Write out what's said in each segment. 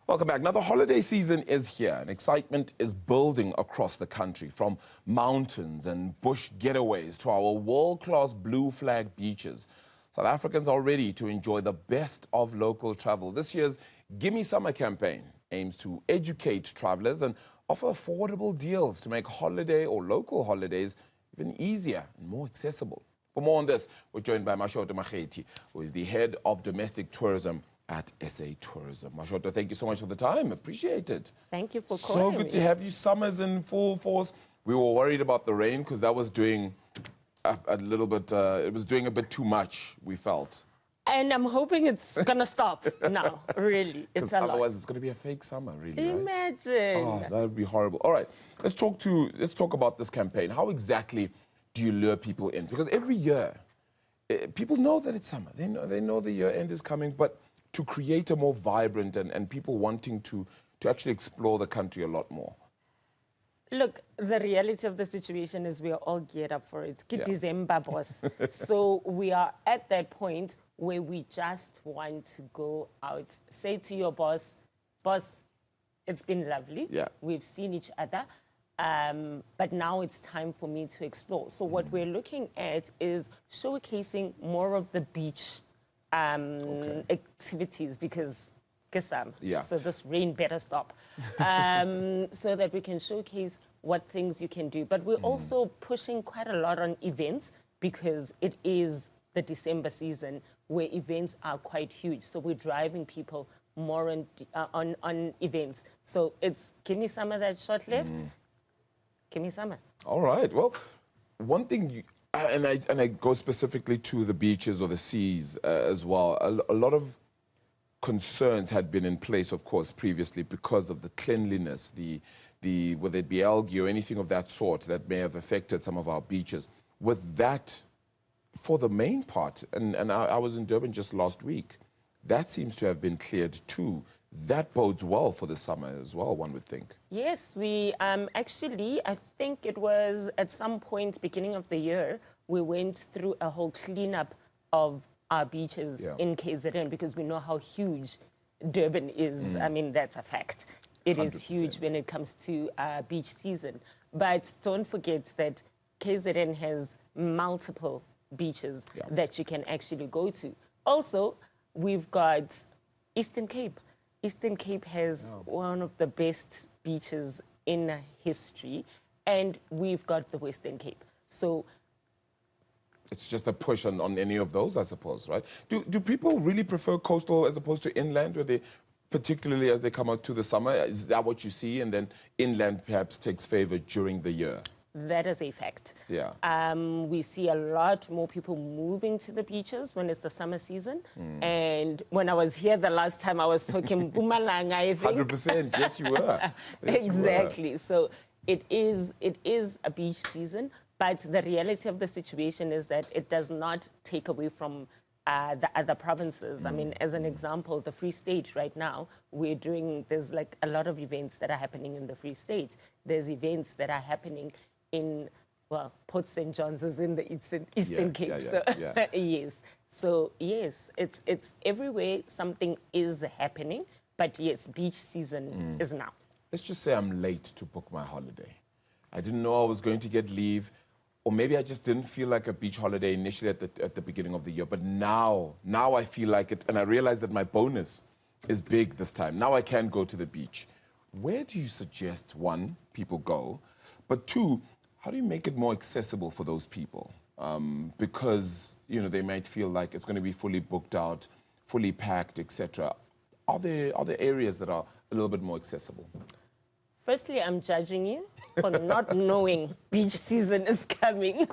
Welcome back. Now, the holiday season is here and excitement is building across the country, from mountains and bush getaways to our world-class blue flag beaches. South Africans are ready to enjoy the best of local travel. This year's Gimme Summer campaign aims to educate travelers and offer affordable deals to make holiday or local holidays even easier and more accessible. For more on this, we're joined by Mashoto, Mokgethi, who is the head of domestic tourism at SA Tourism. Mashoto, thank you so much for the time. Appreciate it. Thank you for calling. So good to have you. Summer's in full force. We were worried about the rain because that was doing a little bit, it was doing a bit too much, we felt. And I'm hoping it's going to stop now, really. It's a lot. Otherwise, it's going to be a fake summer, really, right? Imagine. Oh, that would be horrible. All right, let's talk about this campaign. How exactly do you lure people in? Because every year, people know that it's summer. They know the year end is coming, but to create a more vibrant and people wanting to actually explore the country a lot more. Look, the reality of the situation is we are all geared up for it. Yeah. December, boss. So we are at that point where we just want to go out. Say to your boss, it's been lovely. Yeah. We've seen each other. But now it's time for me to explore. So what we're looking at is showcasing more of the beach activities, because so this rain better stop, so that we can showcase what things you can do. But we're also pushing quite a lot on events, because it is the December season where events are quite huge. So we're driving people more on events. So it's Gimme Summer that's short left. Gimme Summer. All right. Well, one thing and I go specifically to the beaches or the seas as well. A lot of concerns had been in place, of course, previously because of the cleanliness, whether it be algae or anything of that sort that may have affected some of our beaches. With that, for the main part, and I was in Durban just last week, that seems to have been cleared too. That bodes well for the summer as well, one would think. Yes, we actually, I think it was at some point, beginning of the year, we went through a whole cleanup of our beaches in KZN, because we know how huge Durban is. I mean, that's a fact. It 100%. Is huge when it comes to beach season. But don't forget that KZN has multiple beaches that you can actually go to. Also, we've got Eastern Cape. Eastern Cape has one of the best beaches in history, and we've got the Western Cape. So it's just a push on any of those, I suppose, right? Do people really prefer coastal as opposed to inland, where they, particularly as they come out to the summer? Is that what you see? And then inland perhaps takes favor during the year? That is a fact. Yeah. We see a lot more people moving to the beaches when it's the summer season. And when I was here the last time, I was talking Mpumalanga, I think. 100%. Yes, you were. Yes, exactly. You were. So it is a beach season, but the reality of the situation is that it does not take away from the other provinces. I mean, as an example, the Free State right now, there's like a lot of events that are happening in the Free State. There's events that are happening in, well, Port St. John's is in the Eastern Cape. Yes. So, yes, it's everywhere something is happening, but yes, beach season is now. Let's just say I'm late to book my holiday. I didn't know I was going to get leave, or maybe I just didn't feel like a beach holiday initially at the beginning of the year, but now I feel like it, and I realize that my bonus is big this time. Now I can go to the beach. Where do you suggest, one, people go, but two, how do you make it more accessible for those people? Because, you know, they might feel like it's going to be fully booked out, fully packed, etc. Are there areas that are a little bit more accessible? Firstly, I'm judging you for not knowing beach season is coming.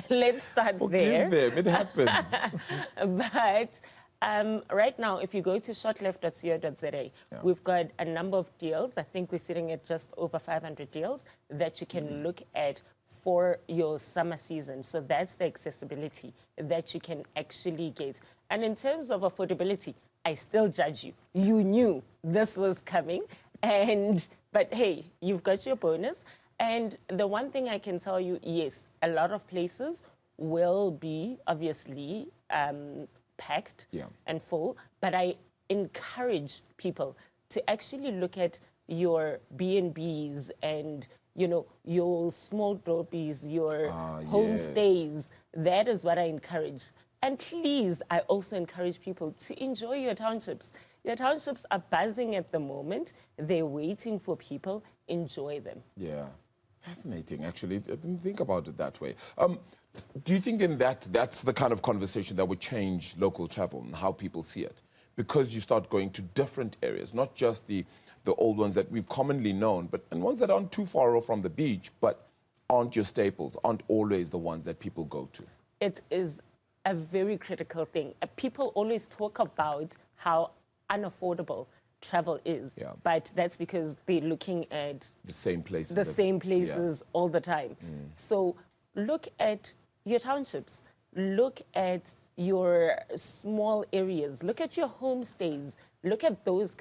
Let's start there. Forgive them, it happens. But right now, if you go to shortleft.co.za, we've got a number of deals. I think we're sitting at just over 500 deals that you can look at for your summer season. So that's the accessibility that you can actually get. And in terms of affordability, I still judge you. You knew this was coming, but hey, you've got your bonus. And the one thing I can tell you, yes, a lot of places will be obviously packed and full, but I encourage people to actually look at your B&Bs and, you know, your small droppies, your homestays. That is what I encourage. And please, I also encourage people to enjoy your townships. Your townships are buzzing at the moment. They're waiting for people. Enjoy them. Yeah. Fascinating, actually. I didn't think about it that way. Do you think in that's the kind of conversation that would change local travel and how people see it? Because you start going to different areas, not just the old ones that we've commonly known, and ones that aren't too far off from the beach, but aren't your staples, aren't always the ones that people go to. It is a very critical thing. People always talk about how unaffordable travel is, but that's because they're looking at the same places, all the time. So look at your townships, look at your small areas, look at your homestays, look at those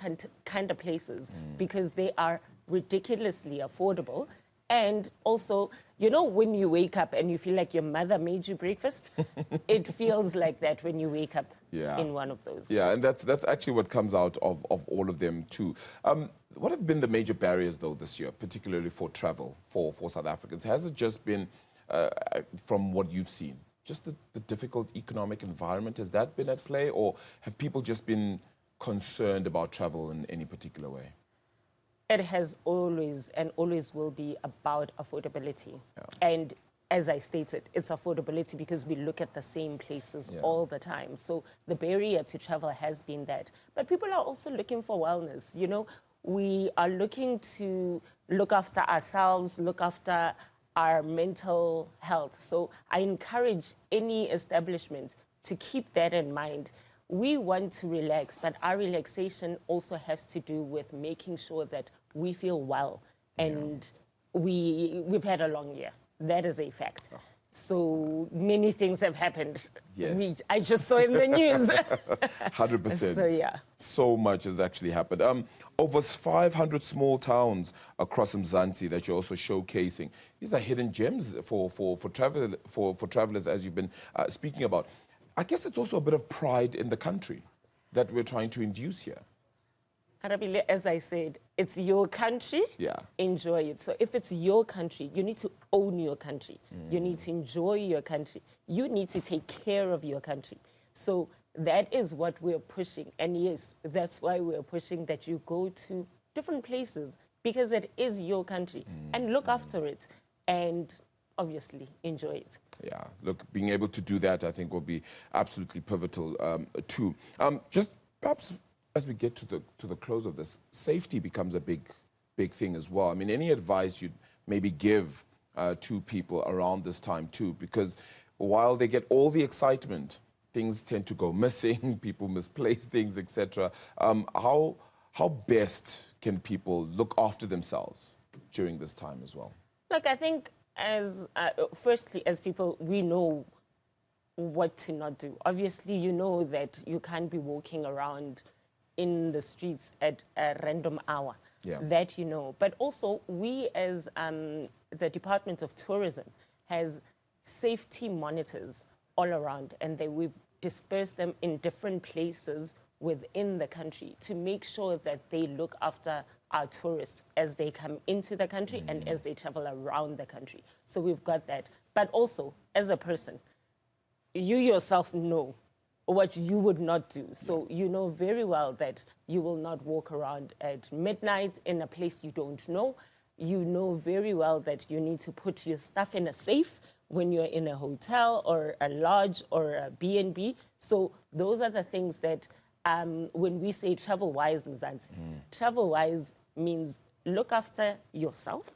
kind of places, because they are ridiculously affordable. And also, you know, when you wake up and you feel like your mother made you breakfast, it feels like that when you wake up in one of those. Yeah, and that's actually what comes out of all of them too. What have been the major barriers, though, this year, particularly for travel for South Africans? Has it just been, from what you've seen, just the difficult economic environment? Has that been at play, or have people just been concerned about travel in any particular way? It has always and always will be about affordability. And as I stated, it's affordability because we look at the same places all the time. So the barrier to travel has been that. But people are also looking for wellness. You know, we are looking to look after ourselves, look after our mental health. So I encourage any establishment to keep that in mind. We want to relax, but our relaxation also has to do with making sure that we feel well. And we've had a long year. That is a fact. So many things have happened. Yes. I just saw in the news. 100%. So, yeah. So much has actually happened. Over 500 small towns across Mzansi that you're also showcasing. These are hidden gems for travelers, as you've been speaking about. I guess it's also a bit of pride in the country that we're trying to induce here. Arabile, as I said, it's your country. Enjoy it. So if it's your country, you need to own your country. You need to enjoy your country. You need to take care of your country. So that is what we're pushing. And yes, that's why we're pushing that you go to different places, because it is your country. And look after it. And obviously enjoy it. Yeah, look, being able to do that, I think, will be absolutely pivotal too. Just perhaps as we get to the close of this, safety becomes a big thing as well. I mean, any advice you'd maybe give to people around this time too, because while they get all the excitement, things tend to go missing, people misplace things, etc. How best can people look after themselves during this time as well? Look, I think firstly, as people, we know what to not do. Obviously, you know that you can't be walking around in the streets at a random hour. That you know. But also, we as the Department of Tourism has safety monitors all around, and we've dispersed them in different places within the country to make sure that they look after our tourists as they come into the country and as they travel around the country. So we've got that. But also, as a person, you yourself know what you would not do. So you know very well that you will not walk around at midnight in a place you don't know. You know very well that you need to put your stuff in a safe when you're in a hotel or a lodge or a B&B. So those are the things that when we say travel-wise, Mzansi, travel-wise means look after yourself,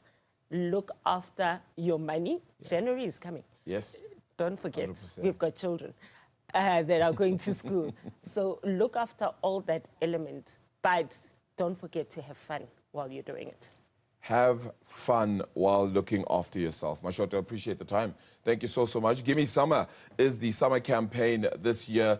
look after your money. January is coming. Yes. Don't forget, 100%. We've got children that are going to school. So look after all that element, but don't forget to have fun while you're doing it. Have fun while looking after yourself. Mashoto, appreciate the time. Thank you so much. Gimme Summer is the summer campaign this year.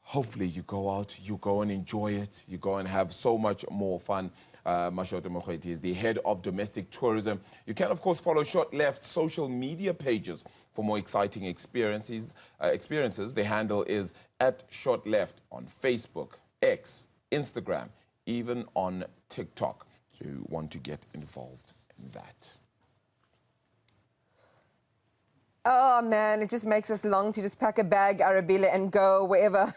Hopefully you go out, you go and enjoy it, you go and have so much more fun. Mashoto Mokgethi is the head of domestic tourism. You can, of course, follow Short Left's social media pages for more exciting experiences. The handle is @ShortLeft on Facebook, X, Instagram, even on TikTok. So you want to get involved in that. Oh man, it just makes us long to just pack a bag, Arabella, and go wherever.